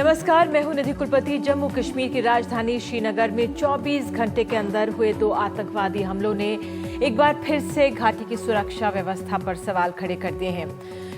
नमस्कार, मैं हूं निधि कुलपति। जम्मू कश्मीर की राजधानी श्रीनगर में 24 घंटे के अंदर हुए 2 आतंकवादी हमलों ने एक बार फिर से घाटी की सुरक्षा व्यवस्था पर सवाल खड़े कर दिए हैं।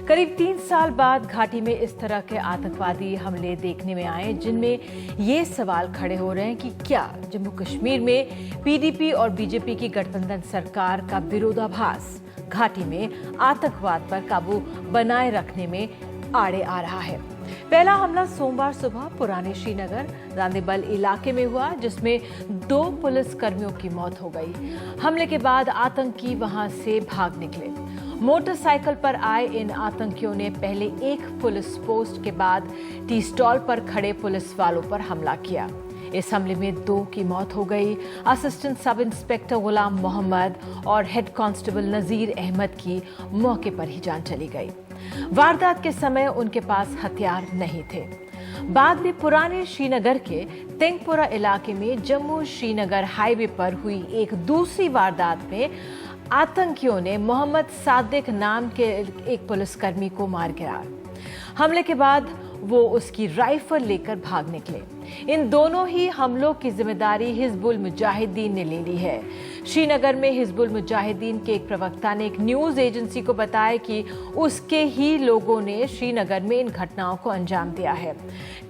करीब 3 साल बाद घाटी में इस तरह के आतंकवादी हमले देखने में आए, जिनमें ये सवाल खड़े हो रहे हैं कि क्या जम्मू कश्मीर में पीडीपी और बीजेपी की गठबंधन सरकार का विरोधाभास घाटी में आतंकवाद पर काबू बनाए रखने में आड़े आ रहा है। पहला हमला सोमवार सुबह पुराने श्रीनगर रांदेबल इलाके में हुआ, जिसमें 2 पुलिस कर्मियों की मौत हो गई। हमले के बाद आतंकी वहां से भाग निकले। मोटरसाइकिल पर आए इन आतंकियों ने पहले एक पुलिस पोस्ट के बाद टी स्टॉल पर खड़े पुलिस वालों पर हमला किया। इस हमले में 2 की मौत हो गई। असिस्टेंट सब इंस्पेक्टर गुलाम मोहम्मद और हेड कांस्टेबल नजीर अहमद की मौके पर ही जान चली गई। वारदात के समय उनके पास हथियार नहीं थे। बाद में पुराने श्रीनगर के तेंगपुरा इलाके में जम्मू श्रीनगर हाईवे पर हुई एक दूसरी वारदात में आतंकियों ने मोहम्मद सादिक नाम के एक पुलिसकर्मी को मार गिराया। हमले के बाद वो उसकी राइफल लेकर भाग निकले। इन दोनों ही हमलों की जिम्मेदारी हिजबुल मुजाहिदीन ने ले ली है। श्रीनगर में हिजबुल मुजाहिदीन के एक प्रवक्ता ने एक न्यूज एजेंसी को बताया कि उसके ही लोगों ने श्रीनगर में इन घटनाओं को अंजाम दिया है।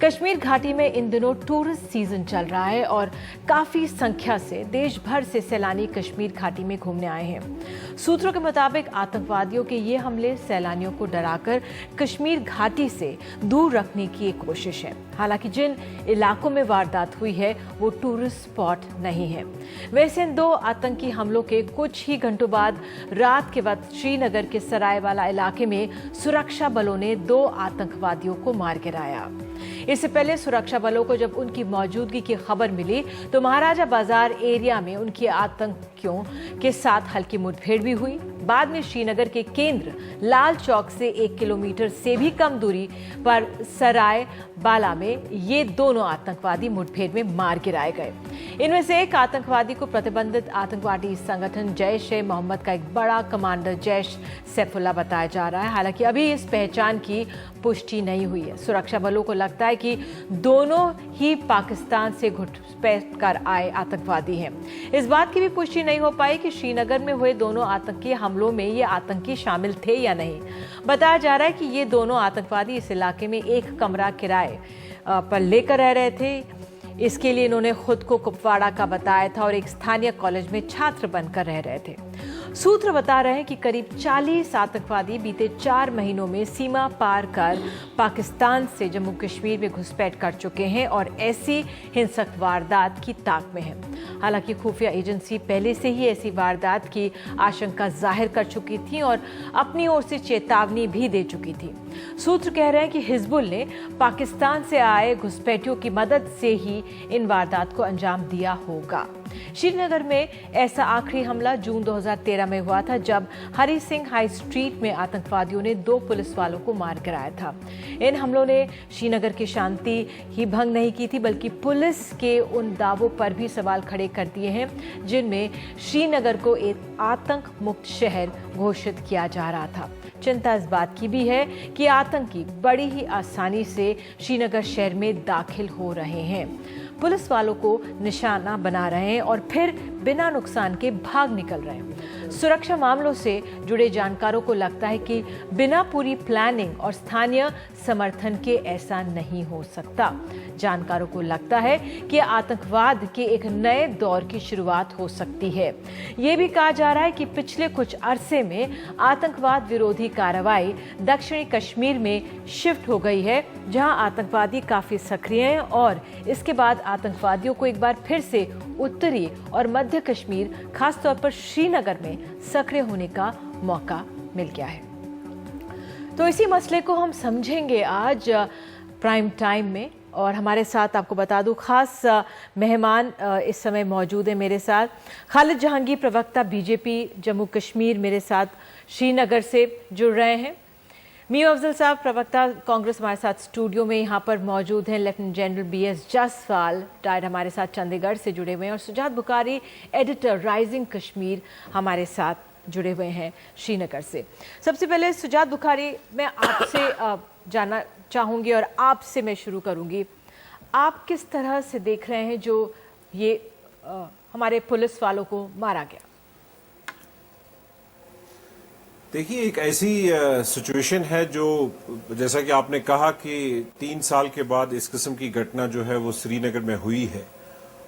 कश्मीर घाटी में इन दिनों टूरिस्ट सीजन चल रहा है और काफी संख्या से देश भर से सैलानी कश्मीर घाटी में घूमने आए हैं। सूत्रों के मुताबिक आतंकवादियों के ये हमले सैलानियों को डराकर कश्मीर घाटी से दूर रखने की एक कोशिश है। हालांकि जिन इलाकों में वारदात हुई है वो टूरिस्ट स्पॉट नहीं है। वैसे इन 2 आतंकी हमलों के कुछ ही घंटों बाद रात के वक्त श्रीनगर के सरायवाला इलाके में सुरक्षा बलों ने 2 आतंकवादियों को मार गिराया। इससे पहले सुरक्षा बलों को जब उनकी मौजूदगी की खबर मिली तो महाराजा बाजार एरिया में उनके आतंकियों के साथ हल्की मुठभेड़ भी हुई। बाद में श्रीनगर के केंद्र लाल चौक से 1 किलोमीटर से भी कम दूरी पर सराय बाला में ये दोनों आतंकवादी मुठभेड़ में मार गिराए गए। इनमें से एक आतंकवादी को प्रतिबंधित आतंकवादी संगठन जैश ए मोहम्मद का एक बड़ा कमांडर जैश सैफुल्लाह बताया जा रहा है। हालांकि अभी इस पहचान की पुष्टि नहीं हुई है। सुरक्षा बलों को लगता है कि दोनों ही पाकिस्तान से घुसपैठ कर आए आतंकवादी हैं। इस बात की भी पुष्टि नहीं हो पाई कि श्रीनगर में हुए दोनों आतंकी हमलों में ये आतंकी शामिल थे या नहीं। बताया जा रहा है कि ये दोनों आतंकवादी इस इलाके में एक कमरा किराए पर लेकर रह रहे थे। इसके लिए इन्होंने खुद को कुपवाड़ा का बताया था और एक स्थानीय कॉलेज में छात्र बनकर रह रहे थे। सूत्र बता रहे हैं कि करीब 40 आतंकवादी बीते 4 महीनों में सीमा पार कर पाकिस्तान से जम्मू कश्मीर में घुसपैठ कर चुके हैं और ऐसी हिंसक वारदात की ताक में है। हालांकि खुफिया एजेंसी पहले से ही ऐसी वारदात की आशंका जाहिर कर चुकी थी और अपनी ओर से चेतावनी भी दे चुकी थी। सूत्र कह रहे हैं कि हिजबुल ने पाकिस्तान से आए घुसपैठियों की मदद से ही इन वारदात को अंजाम दिया होगा। श्रीनगर में ऐसा आखिरी हमला जून 2013 में हुआ था, जब हरी सिंह हाई स्ट्रीट में आतंकवादियों ने 2 पुलिस वालों को मार गिराया था। इन हमलों ने श्रीनगर की शांति ही भंग नहीं की थी, बल्कि पुलिस के उन दावों पर भी सवाल खड़े कर दिए हैं जिनमें श्रीनगर को एक आतंक मुक्त शहर घोषित किया जा रहा था। चिंता इस बात की भी है कि आतंकी बड़ी ही आसानी से श्रीनगर शहर में दाखिल हो रहे हैं, पुलिस वालों को निशाना बना रहे हैं और फिर बिना नुकसान के भाग निकल रहे हैं। सुरक्षा मामलों से जुड़े जानकारों को लगता है कि बिना पूरी प्लानिंग और स्थानीय समर्थन के ऐसा नहीं हो सकता। जानकारों को लगता है कि आतंकवाद के एक नए दौर की शुरुआत हो सकती है। ये भी कहा जा रहा है कि पिछले कुछ अरसे में आतंकवाद विरोधी कार्रवाई दक्षिणी कश्मीर में शिफ्ट हो गई है, जहां आतंकवादी काफी सक्रिय हैं और इसके बाद आतंकवादियों को एक बार फिर से उत्तरी और मध्य कश्मीर, खासतौर पर श्रीनगर में सक्रिय होने का मौका मिल गया है। तो इसी मसले को हम समझेंगे आज प्राइम टाइम में, और हमारे साथ आपको बता दूं खास मेहमान इस समय मौजूद है मेरे साथ। खालिद जहांगीर, प्रवक्ता बीजेपी जम्मू कश्मीर, मेरे साथ श्रीनगर से जुड़ रहे हैं। मियां अफजल साहब, प्रवक्ता कांग्रेस, हमारे साथ स्टूडियो में यहाँ पर मौजूद हैं। Lieutenant general BS Jaiswal retired हमारे साथ चंडीगढ़ से जुड़े हुए हैं, और सुजात बुखारी, एडिटर राइजिंग कश्मीर, हमारे साथ जुड़े हुए हैं श्रीनगर से। सबसे पहले सुजात बुखारी, मैं आपसे जानना चाहूंगी और आपसे मैं शुरू करूंगी। आप किस तरह से देख रहे हैं जो ये हमारे पुलिस वालों को मारा गया? देखिए, एक ऐसी सिचुएशन है जो, जैसा कि आपने कहा कि 3 साल के बाद इस किस्म की घटना जो है वो श्रीनगर में हुई है।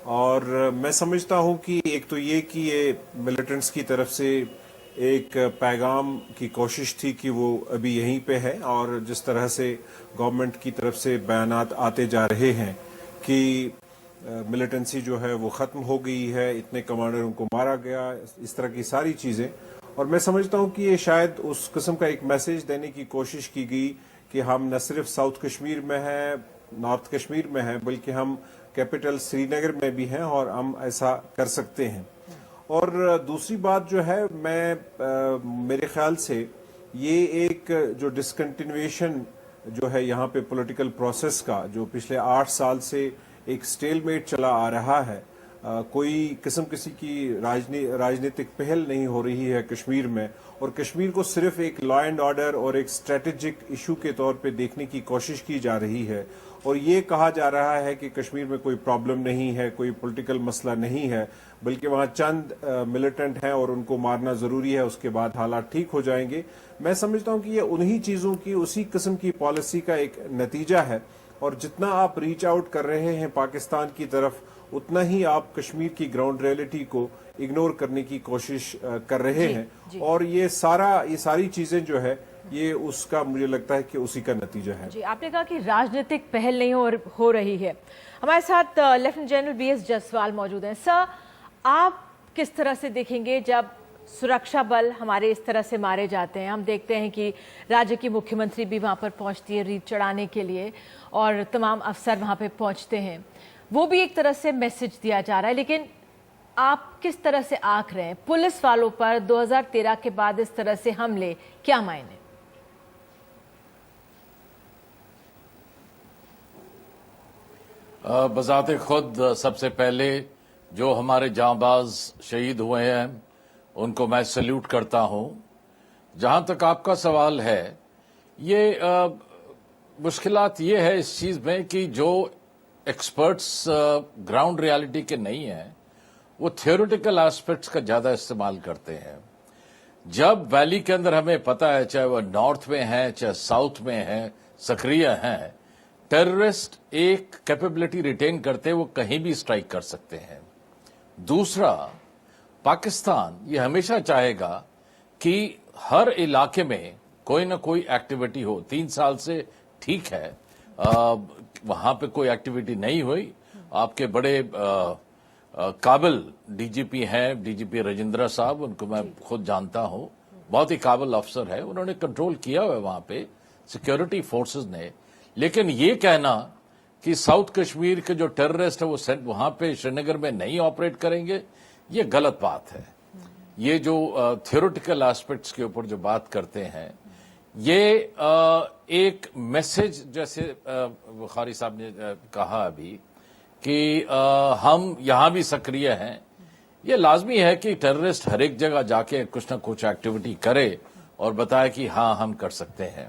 और मैं समझता हूं कि एक तो ये कि ये मिलिटेंट्स की तरफ से एक पैगाम की कोशिश थी कि वो अभी यहीं पे है, और जिस तरह से गवर्नमेंट की तरफ से बयानात आते जा रहे हैं कि मिलिटेंसी जो है वो खत्म हो गई है, इतने कमांडरों को मारा गया, इस तरह की सारी चीजें, और मैं समझता हूं कि ये शायद उस किस्म का एक मैसेज देने की कोशिश की गई कि हम न सिर्फ साउथ कश्मीर में हैं, नॉर्थ कश्मीर में हैं, बल्कि हम कैपिटल श्रीनगर में भी हैं और हम ऐसा कर सकते हैं। और दूसरी बात जो है, मेरे ख्याल से ये एक जो डिसकंटिन्यूएशन जो है यहाँ पे पॉलिटिकल प्रोसेस का, जो पिछले 8 साल से एक स्टेलमेट चला आ रहा है, कोई किस्म किसी की राजनीतिक पहल नहीं हो रही है कश्मीर में, और कश्मीर को सिर्फ एक लॉ एंड ऑर्डर और एक स्ट्रेटेजिक इशू के तौर पे देखने की कोशिश की जा रही है। और ये कहा जा रहा है कि कश्मीर में कोई प्रॉब्लम नहीं है, कोई पॉलिटिकल मसला नहीं है, बल्कि वहां चंद मिलिटेंट हैं और उनको मारना जरूरी है, उसके बाद हालात ठीक हो जाएंगे। मैं समझता हूं कि ये उन्हीं चीजों की, उसी किस्म की पॉलिसी का एक नतीजा है। और जितना आप रीच आउट कर रहे हैं पाकिस्तान की तरफ, उतना ही आप कश्मीर की ग्राउंड रियलिटी को इग्नोर करने की कोशिश कर रहे हैं। और ये सारी चीजें जो है, ये उसका, मुझे लगता है कि उसी का नतीजा है। जी, आपने कहा कि राजनीतिक पहल नहीं हो रही है। हमारे साथ लेफ्टिनेंट जनरल BS जसवाल मौजूद हैं। सर, आप किस तरह से देखेंगे जब सुरक्षा बल हमारे इस तरह से मारे जाते हैं? हम देखते हैं कि राज्य की मुख्यमंत्री भी वहां पर पहुंचती है रीत चढ़ाने के लिए, और तमाम अफसर वहां पर पहुंचते हैं। वो भी एक तरह से मैसेज दिया जा रहा है, लेकिन आप किस तरह से आंक रहे हैं पुलिस वालों पर 2013 के बाद इस तरह से हमले? क्या मायने? बजाते खुद सबसे पहले जो हमारे जांबाज शहीद हुए हैं उनको मैं सल्यूट करता हूं। जहां तक आपका सवाल है, ये मुश्किलात ये है इस चीज में कि जो एक्सपर्ट्स ग्राउंड रियलिटी के नहीं हैं, वो थियोरेटिकल एस्पेक्ट्स का ज्यादा इस्तेमाल करते हैं। जब वैली के अंदर हमें पता है, चाहे वह नॉर्थ में है चाहे साउथ में है, सक्रिय हैं, टेररिस्ट एक कैपेबिलिटी रिटेन करते वो कहीं भी स्ट्राइक कर सकते हैं। दूसरा, पाकिस्तान ये हमेशा चाहेगा कि हर इलाके में कोई ना कोई एक्टिविटी हो। 3 साल से ठीक है, वहां पे कोई एक्टिविटी नहीं हुई। आपके बड़े काबिल डीजीपी हैं, डीजीपी राजेंद्र साहब, उनको मैं खुद जानता हूं, बहुत ही काबिल अफसर है, उन्होंने कंट्रोल किया हुआ है वहां पे सिक्योरिटी फोर्सेस ने। लेकिन ये कहना कि साउथ कश्मीर के जो टेररिस्ट है वो वहां पे श्रीनगर में नहीं ऑपरेट करेंगे, ये गलत बात है। ये जो थियोरेटिकल एस्पेक्ट्स के ऊपर जो बात करते हैं, ये एक मैसेज, जैसे बुखारी साहब ने कहा अभी कि हम यहां भी सक्रिय हैं। ये लाजमी है कि टेररिस्ट हर एक जगह जाके कुछ ना कुछ एक्टिविटी करे और बताए कि हाँ हम कर सकते हैं।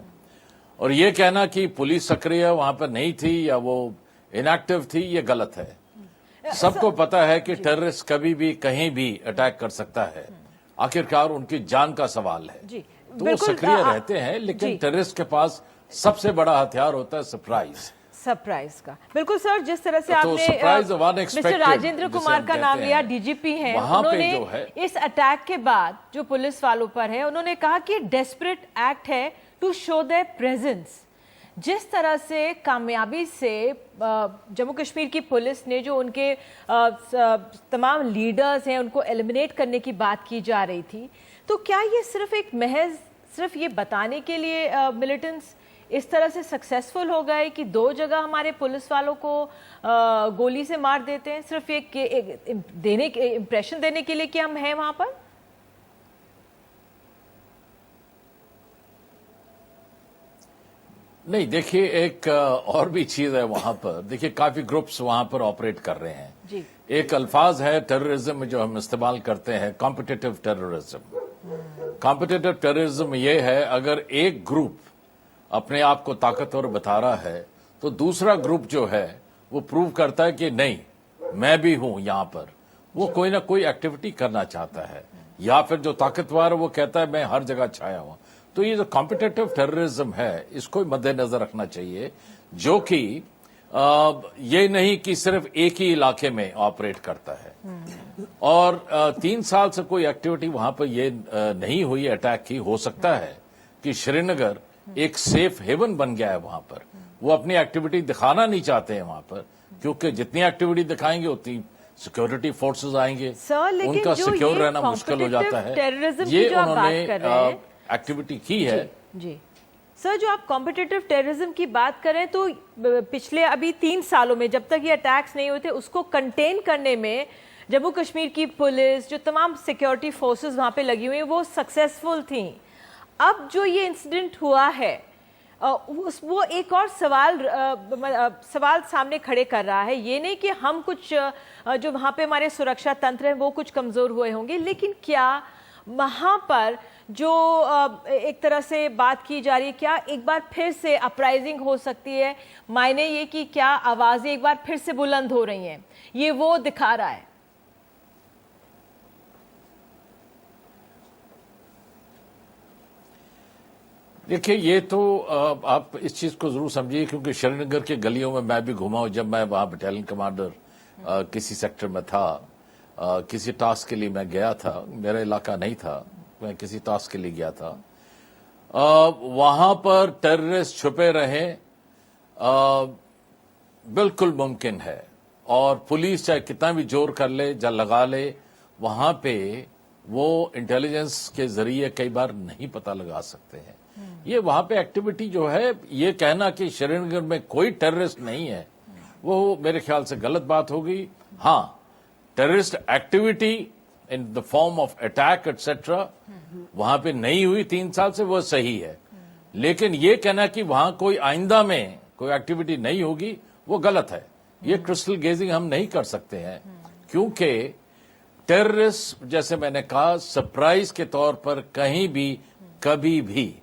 और ये कहना कि पुलिस सक्रिय वहां पर नहीं थी या वो इनएक्टिव थी, ये गलत है। सबको पता है कि टेररिस्ट कभी भी कहीं भी अटैक कर सकता है, आखिरकार उनकी जान का सवाल है। तो वो सक्रिय रहते हैं, लेकिन टेररिस्ट के पास सबसे बड़ा हथियार होता है सरप्राइज का। बिल्कुल सर, जिस तरह से आपने मिस्टर राजेंद्र कुमार का नाम लिया, डीजीपी हैं, उन्होंने इस अटैक के बाद जो पुलिस वालों पर है, उन्होंने कहा कि डेस्परेट एक्ट है टू शो देयर प्रेजेंस। जिस तरह से कामयाबी से जम्मू कश्मीर की पुलिस ने जो उनके तमाम लीडर्स हैं उनको एलिमिनेट करने की बात की जा रही थी, तो क्या ये सिर्फ ये बताने के लिए मिलिटेंट्स इस तरह से सक्सेसफुल हो गए कि 2 जगह हमारे पुलिस वालों को गोली से मार देते हैं, सिर्फ एक इंप्रेशन देने के लिए कि हम हैं वहां पर? नहीं, देखिए एक और भी चीज है वहां पर। देखिए काफी ग्रुप्स वहां पर ऑपरेट कर रहे हैं जी। एक अल्फाज है टेररिज्म जो हम इस्तेमाल करते हैं, कॉम्पिटिटिव टेररिज्म। कॉम्पिटिटिव टेररिज्म ये है, अगर एक ग्रुप अपने आप को ताकतवर बता रहा है, तो दूसरा ग्रुप जो है वो प्रूव करता है कि नहीं, मैं भी हूं यहां पर। वो कोई ना कोई एक्टिविटी करना चाहता है, या फिर जो ताकतवर है वो कहता है मैं हर जगह छाया हुआ। तो ये जो कॉम्पिटिटिव टेररिज्म है, इसको मद्देनजर रखना चाहिए, जो कि ये नहीं कि सिर्फ एक ही इलाके में ऑपरेट करता है। और 3 साल से कोई एक्टिविटी वहां पर ये नहीं हुई अटैक की। हो सकता है कि श्रीनगर एक सेफ हेवन बन गया है वहां पर, वो अपनी एक्टिविटी दिखाना नहीं चाहते हैं वहां पर, क्योंकि जितनी एक्टिविटी दिखाएंगे उतनी सिक्योरिटी फोर्सेस आएंगे, उनका सिक्योर रहना मुश्किल हो जाता है। ये उन्होंने एक्टिविटी की है जी। सर, जो आप कॉम्पिटिटिव टेररिज्म की बात करें तो पिछले अभी 3 सालों में जब तक ये अटैक्स नहीं हुए थे, उसको कंटेन करने में जम्मू कश्मीर की पुलिस, जो तमाम सिक्योरिटी फोर्सेस वहां पे लगी हुई हैं, वो सक्सेसफुल थी। अब जो ये इंसिडेंट हुआ है वो एक और सवाल सामने खड़े कर रहा है। ये नहीं कि हम कुछ जो वहां पे हमारे सुरक्षा तंत्र हैं वो कुछ कमजोर हुए होंगे, लेकिन क्या वहां पर जो एक तरह से बात की जा रही है, क्या एक बार फिर से अपराइजिंग हो सकती है? मायने ये कि क्या आवाजें एक बार फिर से बुलंद हो रही हैं, ये वो दिखा रहा है। देखिए, ये तो आप इस चीज को जरूर समझिए, क्योंकि श्रीनगर के गलियों में मैं भी घुमा हूं। जब मैं वहां बटालियन कमांडर किसी सेक्टर में था, किसी टास्क के लिए मैं गया था, मेरा इलाका नहीं था, मैं किसी टास्क के लिए गया था, वहां पर टेररिस्ट छुपे रहे बिल्कुल मुमकिन है। और पुलिस चाहे कितना भी जोर कर ले या लगा ले, वहां पे वो इंटेलिजेंस के जरिए कई बार नहीं पता लगा सकते हैं। ये वहां पे एक्टिविटी जो है, ये कहना कि श्रीनगर में कोई टेररिस्ट नहीं है, वो मेरे ख्याल से गलत बात होगी। हाँ, terrorist activity in the form of attack etcetera वहां पे नहीं हुई 3 साल से, वो सही है। लेकिन ये कहना कि वहां कोई आइंदा में कोई एक्टिविटी नहीं होगी, वो गलत है। ये क्रिस्टल गेजिंग हम नहीं कर सकते हैं, क्योंकि टेररिस्ट, जैसे मैंने कहा, सरप्राइज के तौर पर कहीं भी कभी भी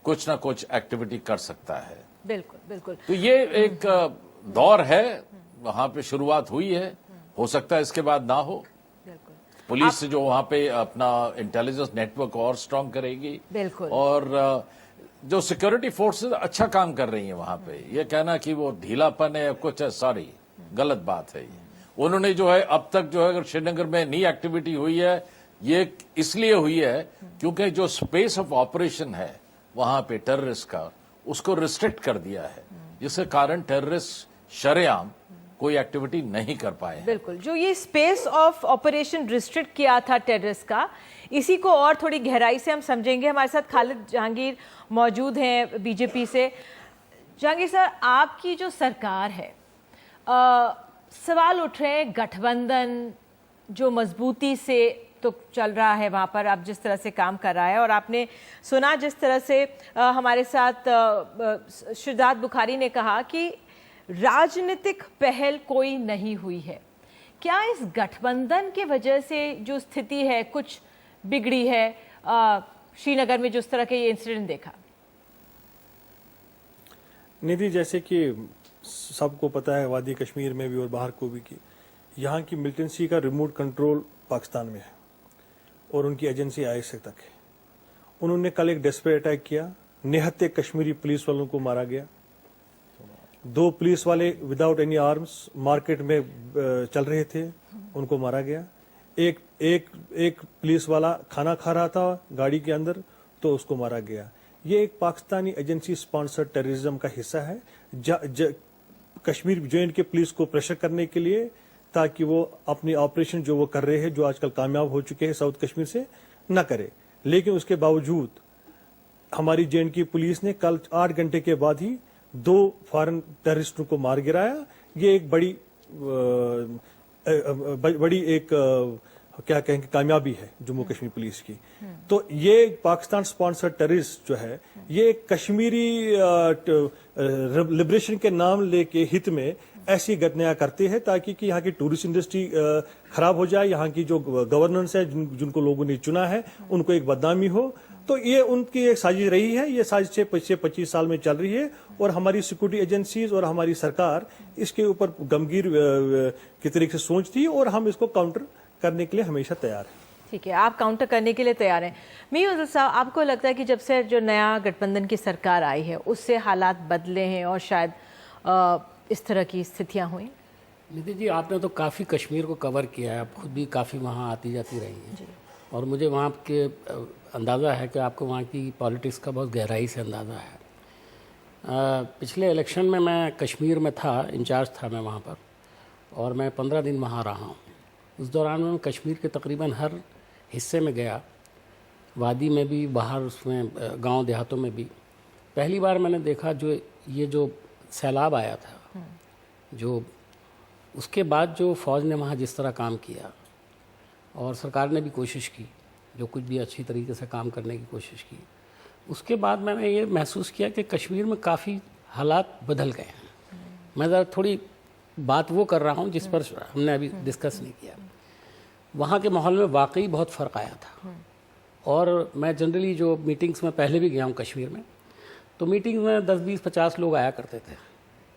कुछ ना कुछ एक्टिविटी कर सकता है। बिल्कुल बिल्कुल। तो ये एक दौर है, वहां पे शुरुआत हुई है, हो सकता है इसके बाद ना हो। पुलिस जो वहां पे अपना इंटेलिजेंस नेटवर्क और स्ट्रांग करेगी, बिल्कुल, और जो सिक्योरिटी फोर्सेस अच्छा काम कर रही हैं वहां पे, ये कहना कि वो ढीलापन है कुछ है, सॉरी, गलत बात है। उन्होंने जो है अब तक जो है, अगर श्रीनगर में नई एक्टिविटी हुई है, ये इसलिए हुई है क्योंकि जो स्पेस ऑफ ऑपरेशन है वहां पे टेररिस्ट का, उसको रिस्ट्रिक्ट कर दिया है, जिसके कारण टेररिस्ट शरेआम कोई एक्टिविटी नहीं कर पाए। बिल्कुल, जो ये स्पेस ऑफ ऑपरेशन रिस्ट्रिक्ट किया था टेररिस्ट का, इसी को और थोड़ी गहराई से हम समझेंगे। हमारे साथ खालिद जहांगीर मौजूद हैं बीजेपी से। जहांगीर सर, आपकी जो सरकार है, सवाल उठ रहे हैं गठबंधन जो मजबूती से तो चल रहा है वहाँ पर, आप जिस तरह से काम कर रहा है, और आपने सुना जिस तरह से हमारे साथ शिदात बुखारी ने कहा कि राजनीतिक पहल कोई नहीं हुई है। क्या इस गठबंधन के वजह से जो स्थिति है कुछ बिगड़ी है श्रीनगर में, जो इस तरह के ये इंसिडेंट देखा? निधि, जैसे कि सबको पता है, वादी कश्मीर में भी और बाहर को भी, कि यहाँ की मिलिटेंसी का रिमोट कंट्रोल पाकिस्तान में है और उनकी एजेंसी ISI तक है। उन्होंने कल एक डेस्परेट अटैक किया, निहत्ते कश्मीरी पुलिस वालों को मारा गया। 2 पुलिस वाले विदाउट एनी आर्म्स मार्केट में चल रहे थे, उनको मारा गया। एक पुलिस वाला खाना खा रहा था गाड़ी के अंदर, तो उसको मारा गया। ये एक पाकिस्तानी एजेंसी स्पॉन्सर्ड टेररिज्म का हिस्सा है, कश्मीर J&K पुलिस को प्रेशर करने के लिए, ताकि वो अपनी ऑपरेशन जो वो कर रहे हैं, जो आजकल कामयाब हो चुके हैं साउथ कश्मीर से, न करे। लेकिन उसके बावजूद हमारी J&K पुलिस ने कल 8 घंटे के बाद ही 2 फॉरेन टेररिस्टों को मार गिराया। ये एक बड़ी एक क्या कहेंगे कामयाबी है जम्मू कश्मीर पुलिस की। तो ये पाकिस्तान स्पॉन्सर्ड टेररिस्ट जो है, ये कश्मीरी लिबरेशन के नाम लेके हित में ऐसी घटनाएं करते हैं, ताकि कि यहाँ की टूरिस्ट इंडस्ट्री खराब हो जाए, यहाँ की जो गवर्नेंस है, जिनको लोगों ने चुना है, उनको एक बदनामी हो। तो ये उनकी एक साजिश रही है, ये साजिश पिछले 25 साल में चल रही है और हमारी सिक्योरिटी एजेंसीज और हमारी सरकार इसके ऊपर गंभीर की तरीके से सोचती है और हम इसको काउंटर करने के लिए हमेशा तैयार हैं। ठीक है, आप काउंटर करने के लिए तैयार हैं। मीर साहब, आपको लगता है कि जब से जो नया गठबंधन की सरकार आई है उससे हालात बदले हैं और शायद इस तरह की स्थितियां हुई? निधि जी, आपने तो काफ़ी कश्मीर को कवर किया है, आप खुद भी काफ़ी वहाँ आती जाती रही हैं और मुझे वहाँ के अंदाज़ा है कि आपको वहाँ की पॉलिटिक्स का बहुत गहराई से अंदाज़ा है। पिछले इलेक्शन में मैं कश्मीर में था, इंचार्ज था मैं वहाँ पर, और मैं 15 दिन वहाँ रहा हूँ। उस दौरान मैं कश्मीर के तकरीबन हर हिस्से में गया, वादी में भी, बाहर उसमें गांव देहातों में भी। पहली बार मैंने देखा जो सैलाब आया था, जो उसके बाद जो फ़ौज ने वहाँ जिस तरह काम किया और सरकार ने भी कोशिश की, जो कुछ भी अच्छी तरीके से काम करने की कोशिश की, उसके बाद मैंने ये महसूस किया कि कश्मीर में काफ़ी हालात बदल गए हैं। मैं ज़रा थोड़ी बात वो कर रहा हूँ जिस पर हमने अभी डिस्कस नहीं किया। वहाँ के माहौल में वाकई बहुत फ़र्क आया था और मैं जनरली जो मीटिंग्स में पहले भी गया हूँ कश्मीर में, तो मीटिंग में 10, 20, 50 लोग आया करते थे।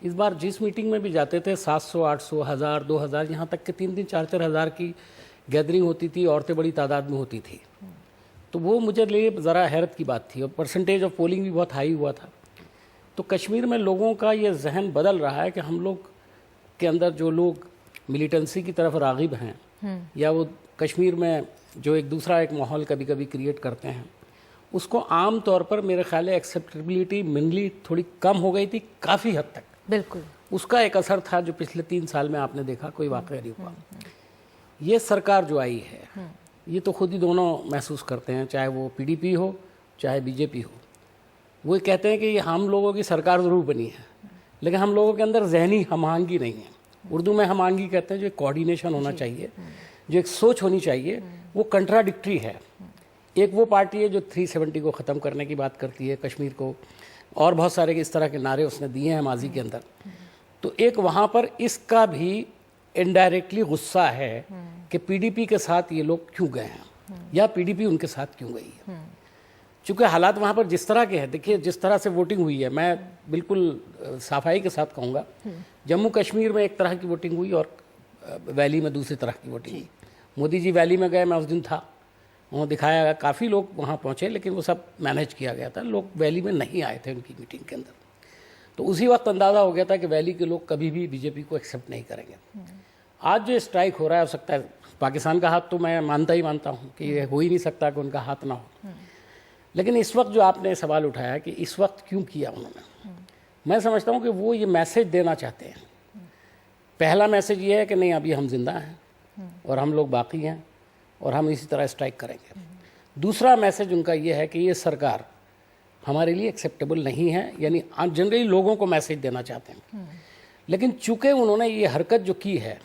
इस बार जिस मीटिंग में भी जाते थे 700, 800, 1000, 2000, यहाँ तक कि 3-3, 4-4 हज़ार की गैदरिंग होती थी, औरतें बड़ी तादाद में होती थी। तो वो मुझे लिए ज़रा हैरत की बात थी और परसेंटेज ऑफ पोलिंग भी बहुत हाई हुआ था। तो कश्मीर में लोगों का ये जहन बदल रहा है कि हम लोग के अंदर जो लोग मिलिटेंसी की तरफ राग़िब हैं या वो कश्मीर में जो एक दूसरा एक माहौल कभी कभी क्रिएट करते हैं, उसको आम तौर पर मेरे ख्याल है एक्सेप्टेबिलिटी मिनली थोड़ी कम हो गई थी काफ़ी हद तक। बिल्कुल, उसका एक असर था जो पिछले 3 साल में आपने देखा कोई वाक़या नहीं हुआ। ये सरकार जो आई है ये तो खुद ही दोनों महसूस करते हैं, चाहे वो पीडीपी हो चाहे बीजेपी हो। वो कहते हैं कि ये हम लोगों की सरकार ज़रूर बनी है, लेकिन हम लोगों के अंदर जहनी हम-आहंगी नहीं है। उर्दू में हम-आहंगी कहते हैं, जो एक कोऑर्डिनेशन होना चाहिए, जो एक सोच होनी चाहिए, वो कंट्राडिक्टरी है। एक वो पार्टी है जो 370 को ख़त्म करने की बात करती है, कश्मीर को, और बहुत सारे इस तरह के नारे उसने दिए हैं माजी के अंदर। तो एक वहाँ पर इसका भी इनडायरेक्टली गुस्सा है कि पीडीपी के साथ ये लोग क्यों गए हैं या पीडीपी उनके साथ क्यों गई है। चूँकि हालात वहाँ पर जिस तरह के हैं, देखिए जिस तरह से वोटिंग हुई है, मैं बिल्कुल सफाई के साथ कहूँगा, जम्मू कश्मीर में एक तरह की वोटिंग हुई और वैली में दूसरी तरह की वोटिंग हुई। मोदी जी वैली में गए, मैं उस दिन था, वहाँ दिखाया गया, काफ़ी लोग वहाँ पहुँचे, लेकिन वो सब मैनेज किया गया था, लोग वैली में नहीं आए थे उनकी मीटिंग के अंदर। तो उसी वक्त अंदाज़ा हो गया था कि वैली के लोग कभी भी बीजेपी को एक्सेप्ट नहीं करेंगे। आज जो स्ट्राइक हो रहा है, हो सकता है पाकिस्तान का हाथ तो मैं मानता ही मानता हूँ कि ये हो ही नहीं सकता कि उनका हाथ ना हो, लेकिन इस वक्त जो आपने सवाल उठाया कि इस वक्त क्यों किया उन्होंने, मैं समझता हूँ कि वो ये मैसेज देना चाहते हैं। पहला मैसेज ये है कि नहीं, अभी हम जिंदा हैं और हम लोग बाकी हैं और हम इसी तरह स्ट्राइक करेंगे। दूसरा मैसेज उनका ये है कि ये सरकार हमारे लिए एक्सेप्टेबल नहीं है, यानी जनरली लोगों को मैसेज देना चाहते हैं। लेकिन चूंकि उन्होंने ये हरकत जो की है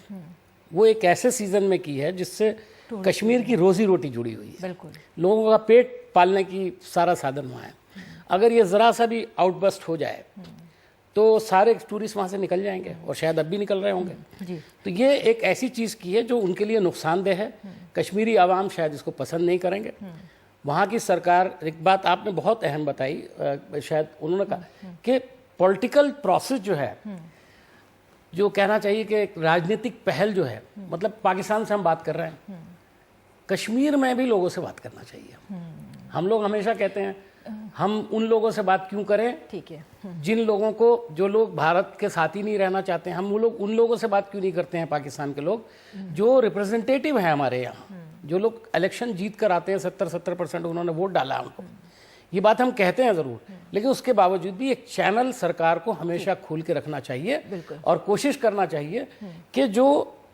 वो एक ऐसे सीजन में की है जिससे कश्मीर की रोजी रोटी जुड़ी हुई है, बिल्कुल, लोगों का पेट पालने की सारा साधन वहाँ है। अगर ये ज़रा सा भी आउटबस्ट हो जाए तो सारे टूरिस्ट वहाँ से निकल जाएंगे और शायद अब भी निकल रहे होंगे। तो ये एक ऐसी चीज़ की है जो उनके लिए नुकसानदेह है। कश्मीरी आवाम शायद इसको पसंद नहीं करेंगे। वहाँ की सरकार, एक बात आपने बहुत अहम बताई, शायद उन्होंने कहा कि पॉलिटिकल प्रोसेस जो है, जो कहना चाहिए कि एक राजनीतिक पहल जो है, मतलब पाकिस्तान से हम बात कर रहे हैं, कश्मीर में भी लोगों से बात करना चाहिए। हम लोग हमेशा कहते हैं हम उन लोगों से बात क्यों करें, ठीक है, जिन लोगों को, जो लोग भारत के साथ ही नहीं रहना चाहते हैं, हम वो लोग उन लोगों से बात क्यों नहीं करते हैं, पाकिस्तान के लोग जो रिप्रेजेंटेटिव हैं हमारे यहाँ, जो लोग इलेक्शन जीत कर आते हैं, 70% उन्होंने वोट डाला उनको। ये बात हम कहते हैं ज़रूर, लेकिन उसके बावजूद भी एक चैनल सरकार को हमेशा खोल के रखना चाहिए और कोशिश करना चाहिए कि जो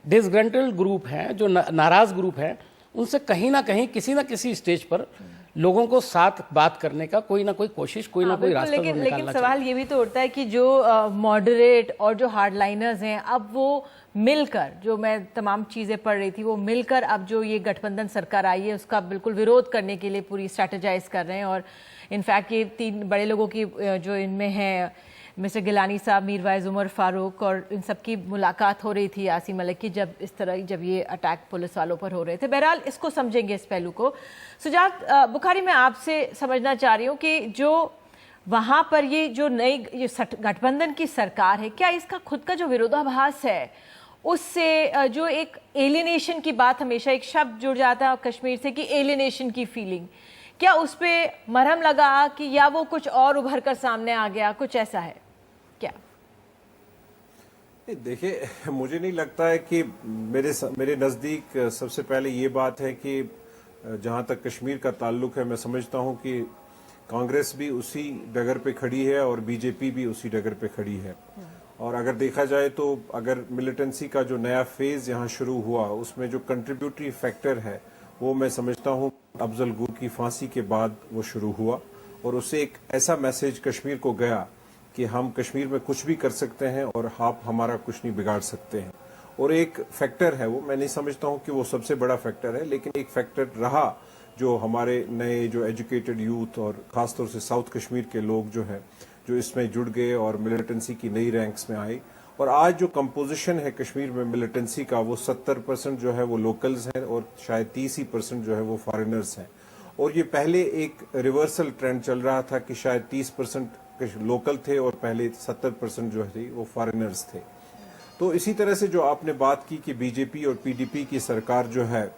डिसग्रंटल्ड ग्रुप हैं, जो नाराज़ ग्रुप हैं, उनसे कहीं ना कहीं किसी ना किसी स्टेज पर लोगों को साथ बात करने का कोई ना कोई कोशिश, कोई ना कोई रास्ता लेकिन सवाल ये भी तो उठता है कि जो मॉडरेट और जो हार्डलाइनर्स हैं, अब वो मिलकर, जो मैं तमाम चीज़ें पढ़ रही थी, वो मिलकर अब जो ये गठबंधन सरकार आई है उसका बिल्कुल विरोध करने के लिए पूरी स्ट्रैटेजाइज कर रहे हैं। और इनफैक्ट ये 3 बड़े लोगों की जो इनमें है मिस्टर गिलानी साहब, मीरवाइज उमर फारूक और इन सब की मुलाकात हो रही थी यासीन मलिक की जब ये अटैक पुलिस वालों पर हो रहे थे। बहरहाल इसको समझेंगे इस पहलू को। सुजात बुखारी, मैं आपसे समझना चाह रही हूँ कि जो वहाँ पर ये जो नई गठबंधन की सरकार है, क्या इसका खुद का जो विरोधाभास है उससे जो एक एलिनेशन की बात, हमेशा एक शब्द जुड़ जाता है कश्मीर से कि एलिनेशन की फीलिंग, क्या उस पर मरहम लगा कि या वो कुछ और उभर कर सामने आ गया, कुछ ऐसा है क्या? देखिए, मुझे नहीं लगता है कि मेरे नज़दीक सबसे पहले ये बात है कि जहां तक कश्मीर का ताल्लुक है, मैं समझता हूं कि कांग्रेस भी उसी डगर पे खड़ी है और बीजेपी भी उसी डगर पे खड़ी है। और अगर देखा जाए तो अगर मिलिटेंसी का जो नया फेज यहां शुरू हुआ, उसमें जो कंट्रीब्यूटरी फैक्टर है वो मैं समझता हूं अफजल गुर की फांसी के बाद वो शुरू हुआ, और उससे एक ऐसा मैसेज कश्मीर को गया कि हम कश्मीर में कुछ भी कर सकते हैं और आप हमारा कुछ नहीं बिगाड़ सकते हैं। और एक फैक्टर है वो, मैं नहीं समझता हूं कि वो सबसे बड़ा फैक्टर है, लेकिन एक फैक्टर रहा जो हमारे नए जो एजुकेटेड यूथ और खासतौर से साउथ कश्मीर के लोग जो है जो इसमें जुड़ गए और मिलिटेंसी की नई रैंक्स में आए। और आज जो कंपोजिशन है कश्मीर में मिलिटेंसी का, वो 70% जो है वो लोकल्स हैं और शायद 30% जो है वो फॉरेनर्स हैं। और ये पहले एक रिवर्सल ट्रेंड चल रहा था कि शायद 30% लोकल थे और पहले 70% जो है वो फॉरेनर्स थे। तो इसी तरह से जो आपने बात की कि बीजेपी और पीडीपी की सरकार जो है,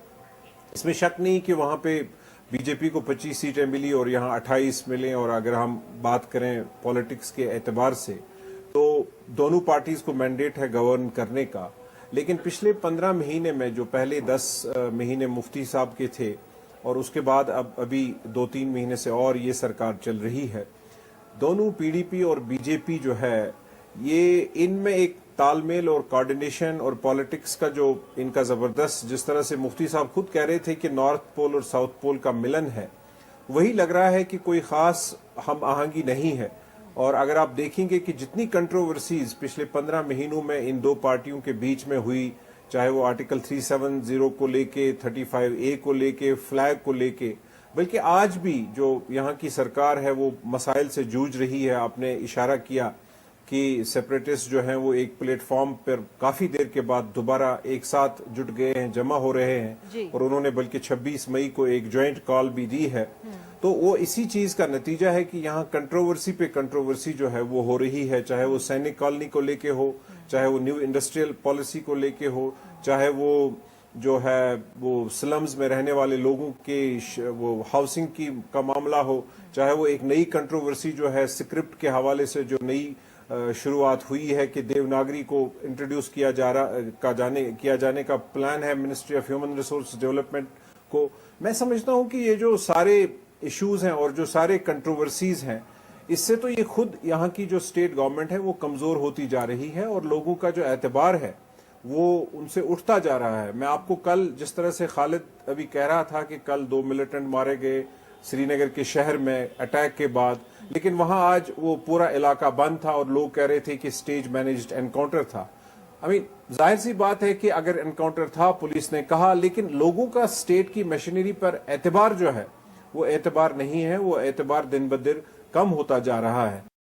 इसमें शक नहीं कि वहां पे बीजेपी को 25 सीटें मिली और यहां 28 मिले। और अगर हम बात करें पॉलिटिक्स के एतबार से तो दोनों पार्टीज को मैंडेट है गवर्न करने का, लेकिन पिछले 15 महीने में जो पहले 10 महीने मुफ्ती साहब के थे और उसके बाद अब अभी 2-3 महीने से और ये सरकार चल रही है, दोनों पीडीपी और बीजेपी जो है ये इनमें एक तालमेल और कोऑर्डिनेशन और पॉलिटिक्स का जो इनका जबरदस्त, जिस तरह से मुफ्ती साहब खुद कह रहे थे कि नॉर्थ पोल और साउथ पोल का मिलन है, वही लग रहा है कि कोई खास हम आहंगी नहीं है। और अगर आप देखेंगे कि जितनी कंट्रोवर्सीज पिछले 15 महीनों में इन दो पार्टियों के बीच में हुई, चाहे वो आर्टिकल 370 को लेके, 35A को लेके, फ्लैग को लेके, बल्कि आज भी जो यहाँ की सरकार है वो मसाइल से जूझ रही है। आपने इशारा किया कि सेपरेटिस्ट जो हैं वो एक प्लेटफॉर्म पर काफी देर के बाद दोबारा एक साथ जुट गए हैं, जमा हो रहे हैं, और उन्होंने बल्कि 26 मई को एक ज्वाइंट कॉल भी दी है। तो वो इसी चीज का नतीजा है कि यहाँ कंट्रोवर्सी पे कंट्रोवर्सी जो है वो हो रही है, चाहे वो सैनिक कॉलोनी को लेके हो, चाहे वो न्यू इंडस्ट्रियल पॉलिसी को लेके हो, चाहे वो जो है वो स्लम्स में रहने वाले लोगों के वो हाउसिंग की का मामला हो, चाहे वो एक नई कंट्रोवर्सी जो है स्क्रिप्ट के हवाले से जो नई शुरुआत हुई है कि देवनागरी को इंट्रोड्यूस किया जाने का प्लान है ministry of human resource development को। मैं समझता हूं कि ये जो सारे इश्यूज हैं और जो सारे कंट्रोवर्सीज हैं, इससे तो ये खुद यहाँ की जो स्टेट गवर्नमेंट है वो कमजोर होती जा रही है और लोगों का जो एतबार है वो उनसे उठता जा रहा है। मैं आपको कल जिस तरह से खालिद अभी कह रहा था कि कल 2 मिलिटेंट मारे गए श्रीनगर के शहर में अटैक के बाद, लेकिन वहां आज वो पूरा इलाका बंद था और लोग कह रहे थे कि स्टेज मैनेज्ड एनकाउंटर था। जाहिर सी बात है कि अगर एनकाउंटर था, पुलिस ने कहा, लेकिन लोगों का स्टेट की मशीनरी पर एतबार जो है वो एतबार नहीं है, वो एतबार दिन ब दिन कम होता जा रहा है।